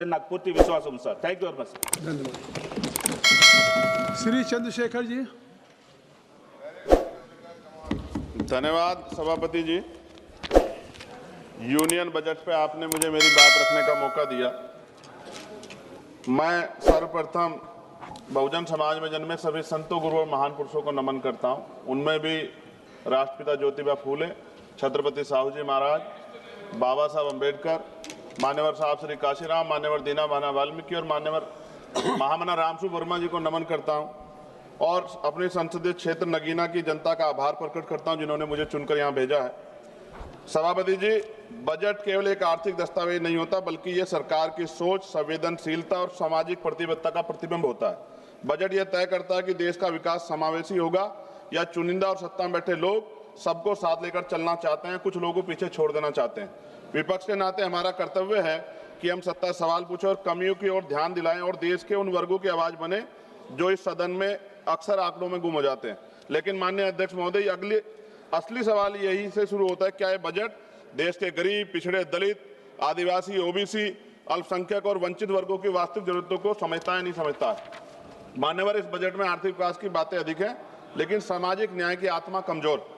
नागपूरची विश्वास sir. Thank you very much. धन्यवाद। श्री चंद्रशेखर जी। धन्यवाद सभापति जी। यूनियन बजट पे आपने मुझे मेरी बात रखने का मौका दिया। मैं सर्वप्रथम बहुजन समाज में जन्मे सभी संतों, गुरुओं और महान पुरुषों को नमन करता हूं। उनमें भी राष्ट्रपिता ज्योतिबा फूले, छत्रपति साहू जी महाराज, बाबा साहब अम्बेडकर, मान्यवर साहब श्री काशीराम, मान्यवर दीना भाना वाल्मीकि और मान्यवर महामना रामसु वर्मा जी को नमन करता हूं और अपने संसदीय क्षेत्र नगीना की जनता का आभार प्रकट करता हूं जिन्होंने मुझे चुनकर यहां भेजा है। सभापति जी, बजट केवल एक आर्थिक दस्तावेज नहीं होता, बल्कि यह सरकार की सोच, संवेदनशीलता और सामाजिक प्रतिबद्धता का प्रतिबिंब होता है। बजट यह तय करता है कि देश का विकास समावेशी होगा या चुनिंदा और सत्ता में बैठे लोग सबको साथ लेकर चलना चाहते हैं, कुछ लोगों को पीछे छोड़ देना चाहते हैं। विपक्ष के नाते हमारा कर्तव्य है कि हम सत्ता सवाल पूछें और कमियों की ओर ध्यान दिलाएं और देश के उन वर्गों की आवाज बने जो इस सदन में अक्सर आंकड़ों में गुम हो जाते हैं। लेकिन माननीय अध्यक्ष महोदय, असली सवाल यही से शुरू होता है, क्या ये बजट देश के गरीब, पिछड़े, दलित, आदिवासी, ओबीसी, अल्पसंख्यक और वंचित वर्गों की वास्तविक जरूरतों को समझता है, नहीं समझता है। मान्यवर, इस बजट में आर्थिक विकास की बातें अधिक हैं, लेकिन सामाजिक न्याय की आत्मा कमजोर।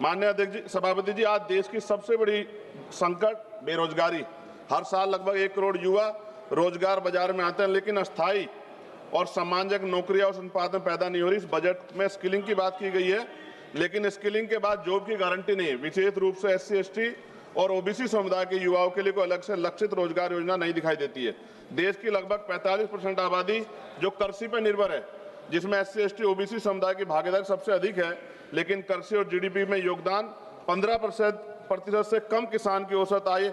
माननीय अध्यक्ष जी, सभापति जी, आज देश की सबसे बड़ी संकट बेरोजगारी। हर साल लगभग 1 करोड़ युवा रोजगार बाजार में आते हैं, लेकिन अस्थायी और सम्मानजनक नौकरियां और संपादन पैदा नहीं हो रही। इस बजट में स्किलिंग की बात की गई है, लेकिन स्किलिंग के बाद जॉब की गारंटी नहीं है। विशेष रूप से SC, ST और ओबीसी समुदाय के युवाओं के लिए कोई अलग से लक्षित रोजगार योजना नहीं दिखाई देती है। देश की लगभग 45% आबादी जो कृषि पर निर्भर है, जिसमें SC, ST, ओबीसी समुदाय की भागीदारी सबसे अधिक है, लेकिन कृषि और GDP में योगदान 15% से कम किसान की औसत आय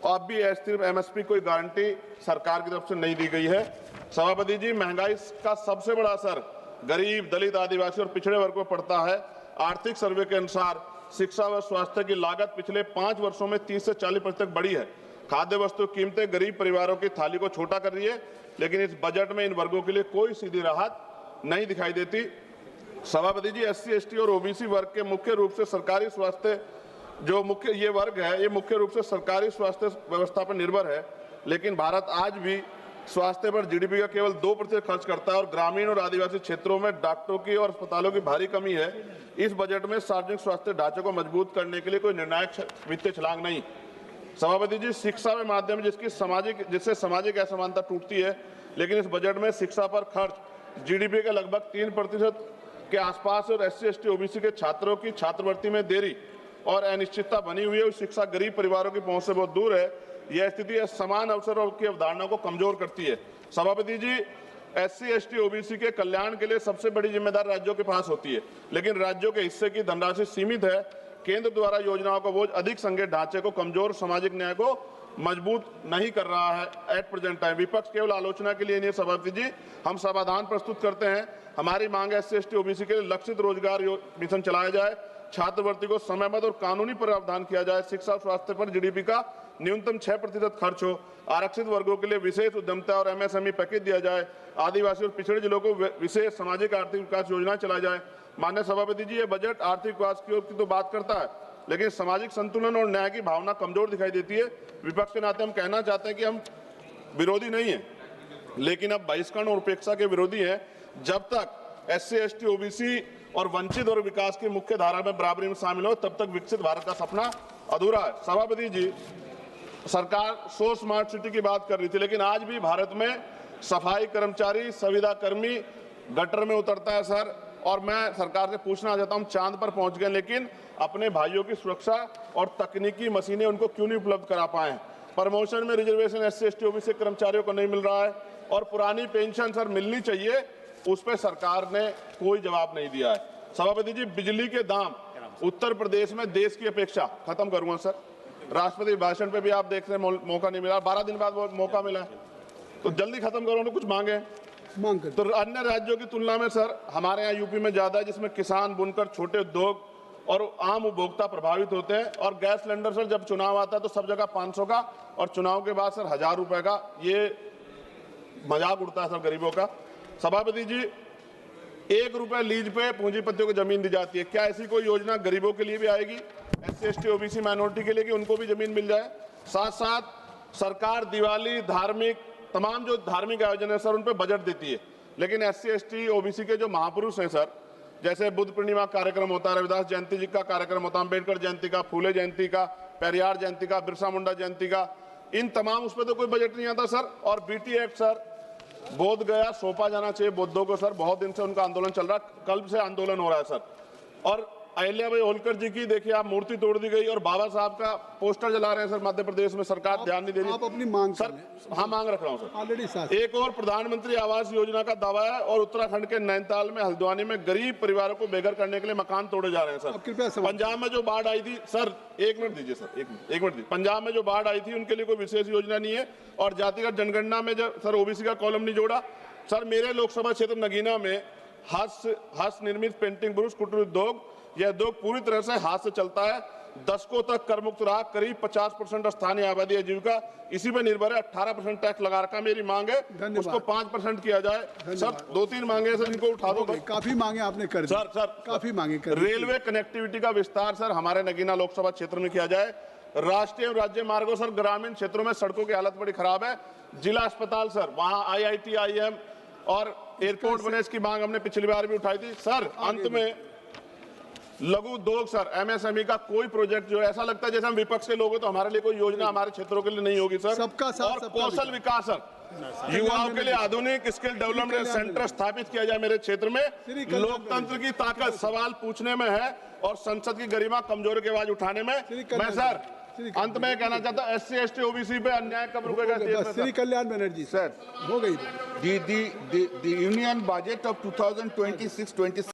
अब भी सिर्फ MSP कोई गारंटी सरकार की तरफ से नहीं दी गई है। सभापति जी, महंगाई का सबसे बड़ा असर गरीब, दलित, आदिवासी और पिछड़े वर्ग को पड़ता है। आर्थिक सर्वे के अनुसार शिक्षा व स्वास्थ्य की लागत पिछले 5 वर्षों में 30 से 40% बढ़ी है। खाद्य वस्तु कीमतें गरीब परिवारों की थाली को छोटा कर रही है, लेकिन इस बजट में इन वर्गों के लिए कोई सीधी राहत नहीं दिखाई देती। सभापति जी, SC, ST और ओबीसी वर्ग के मुख्य रूप से सरकारी स्वास्थ्य ये वर्ग है, ये मुख्य रूप से सरकारी स्वास्थ्य व्यवस्था पर निर्भर है, लेकिन भारत आज भी स्वास्थ्य पर GDP का केवल 2% खर्च करता है और ग्रामीण और आदिवासी क्षेत्रों में डॉक्टरों की और अस्पतालों की भारी कमी है। इस बजट में सार्वजनिक स्वास्थ्य ढांचे को मजबूत करने के लिए कोई निर्णायक वित्तीय छलांग नहीं। सभापति जी, शिक्षा के माध्यम जिससे सामाजिक असमानता टूटती है, लेकिन इस बजट में शिक्षा पर खर्च GDP के लगभग 3% के आसपास और SC, ST, ओबीसी के छात्रों की छात्रवृत्ति में देरी और अनिश्चितता बनी हुई है। शिक्षा गरीब परिवारों की पहुंच से बहुत दूर है। यह स्थिति समान अवसरों की अवधारणा को कमजोर करती है। सभापति जी, SC, ST, ओबीसी के कल्याण के लिए सबसे बड़ी जिम्मेदारी राज्यों के पास होती है, लेकिन राज्यों के हिस्से की धनराशि सीमित है। केंद्र द्वारा योजनाओं का बोझ अधिक संघीय ढांचे को कमजोर, सामाजिक न्याय को मजबूत नहीं कर रहा है एट प्रेजेंट टाइम। विपक्ष केवल आलोचना के लिए नहीं सभापति जी, हम समाधान प्रस्तुत करते हैं। हमारी मांग है SC, ST, ओबीसी के लिए लक्षित रोजगार मिशन चलाया जाए, छात्रवृत्ति को समयबद्ध और कानूनी प्रावधान किया जाए, शिक्षा और स्वास्थ्य पर GDP का न्यूनतम 6% खर्च हो, आरक्षित वर्गों के लिए विशेष उद्यमता और MSME पैकेज दिया जाए, आदिवासी और पिछड़े जिलों को विशेष सामाजिक आर्थिक विकास योजना चलाई जाए। माननीय सभापति जी, ये बजट आर्थिक विकास की तो बात करता है, लेकिन सामाजिक संतुलन और न्याय की भावना कमजोर दिखाई देती है। विपक्ष के नाते हम कहना चाहते हैं कि हम विरोधी नहीं है, लेकिन अब बहिष्करण और उपेक्षा के विरोधी है। जब तक SC, ST, ओबीसी और वंचित और विकास की मुख्य धारा में बराबरी में शामिल हो, तब तक विकसित भारत का सपना अधूरा है। सभापति जी, सरकार 100 स्मार्ट सिटी की बात कर रही थी, लेकिन आज भी भारत में सफाई कर्मचारी, संविदा कर्मी गटर में उतरता है सर। और मैं सरकार से पूछना चाहता हूं, चांद पर पहुंच गए, लेकिन अपने भाइयों की सुरक्षा और तकनीकी मशीनें उनको क्यों नहीं उपलब्ध करा पाए? प्रमोशन में रिजर्वेशन SC, ST, ओबीसी कर्मचारियों को नहीं मिल रहा है और पुरानी पेंशन सर मिलनी चाहिए, उस पर सरकार ने कोई जवाब नहीं दिया है। सभापति जी, बिजली के दाम उत्तर प्रदेश में देश की अपेक्षा, खत्म करूंगा सर, राष्ट्रपति भाषण पे भी आप देख रहे हैं मौका नहीं मिला, 12 दिन बाद वो मौका मिला है, तो जल्दी खत्म करो ना, कुछ मांगे तो अन्य राज्यों की तुलना में सर हमारे यहाँ यूपी में ज्यादा है, जिसमें किसान, बुनकर, छोटे उद्योग और आम उपभोक्ता प्रभावित होते हैं। और गैस सिलेंडर सर जब चुनाव आता है तो सब जगह 500 का और चुनाव के बाद सर 1000 रुपए का, ये मजाक उड़ता है सर गरीबों का। सभापति जी, 1 रुपए लीज पे पूंजीपतियों को जमीन दी जाती है, क्या ऐसी कोई योजना गरीबों के लिए भी आएगी, SC, ST, ओबीसी माइनॉरिटी के लिए, कि उनको भी जमीन मिल जाए? साथ साथ सरकार दिवाली, धार्मिक तमाम जो धार्मिक आयोजन है सर उन पे बजट देती है, लेकिन SC ST OBC के जो महापुरुष हैं सर, जैसे बुद्ध पूर्णिमा कार्यक्रम होता है, रविदास जयंती जी का कार्यक्रम होता है, अम्बेडकर जयंती का, फूले जयंती का, पेरियार जयंती का, बिरसा मुंडा जयंती का, इन तमाम उस पर तो कोई बजट नहीं आता सर। और BT एक्ट सर, बोध गया सौंपा जाना चाहिए बौद्धों को सर, बहुत दिन से उनका आंदोलन चल रहा है, कल से आंदोलन हो रहा है सर। और अहिल्याबाई होलकर जी की देखिए आप मूर्ति तोड़ दी गई और बाबा साहब का पोस्टर जला रहे हैं सर मध्य प्रदेश में, सरकार ध्यान नहीं दे रही। आप अपनी मांग सर, हाँ मांग रख रहा हूँ सर। ऑलरेडी एक और प्रधानमंत्री आवास योजना का दावा है और उत्तराखंड के नैनीताल में हल्द्वानी में गरीब परिवारों को बेघर करने के लिए मकान तोड़े जा रहे हैं आप सर। कृपया समझ- पंजाब में जो बाढ़ आई थी सर, एक मिनट दीजिए सर, एक मिनट दीजिए। पंजाब में जो बाढ़ आई थी उनके लिए कोई विशेष योजना नहीं है, और जातिगत जनगणना में जब सर OBC का कॉलम नहीं जोड़ा सर। मेरे लोकसभा क्षेत्र नगीना में हस्त निर्मित पेंटिंग ब्रुश कुटीर उद्योग, यह उद्योग पूरी तरह से हाथ से चलता है, दशकों तक कर मुक्त रहा, करीब 50% स्थानीय आबादी आजीविका इसी पे निर्भर है, 18% टैक्स लगा रखा। मेरी मांग है धन्यवाद। उसको 5% किया जाए सर। 2-3 मांगे सर, इनको उठा दो बस। काफी मांगे आपने कर दी सर काफी मांगे कर दी। रेलवे कनेक्टिविटी का विस्तार सर हमारे नगीना लोकसभा क्षेत्र में किया जाए। राष्ट्रीय एवं राज्य मार्गों सर, ग्रामीण क्षेत्रों में सड़कों की हालत बड़ी खराब है। जिला अस्पताल सर, वहां IIT IIM और एयरपोर्ट बने, इसकी मांग हमने पिछली बार भी उठाई थी सर। अंत में लघु उद्योग सर, MSME का कोई प्रोजेक्ट जो ऐसा लगता है जैसे हम विपक्ष के लोग हैं तो हमारे लिए कोई योजना हमारे क्षेत्रों के लिए नहीं होगी सर। सबका साथ, और सबका कौशल विकास सर, युवाओं के लिए आधुनिक स्किल डेवलपमेंट सेंटर स्थापित किया जाए मेरे क्षेत्र में। लोकतंत्र की ताकत सवाल पूछने में है और संसद की गरिमा कमजोरी की आवाज उठाने में। मैं सर अंत में कहना चाहता हूँ SC ST OBC पे अन्याय कब रुकेगा? श्री कल्याण बनर्जी Sir, हो गई। the union budget of 2026-27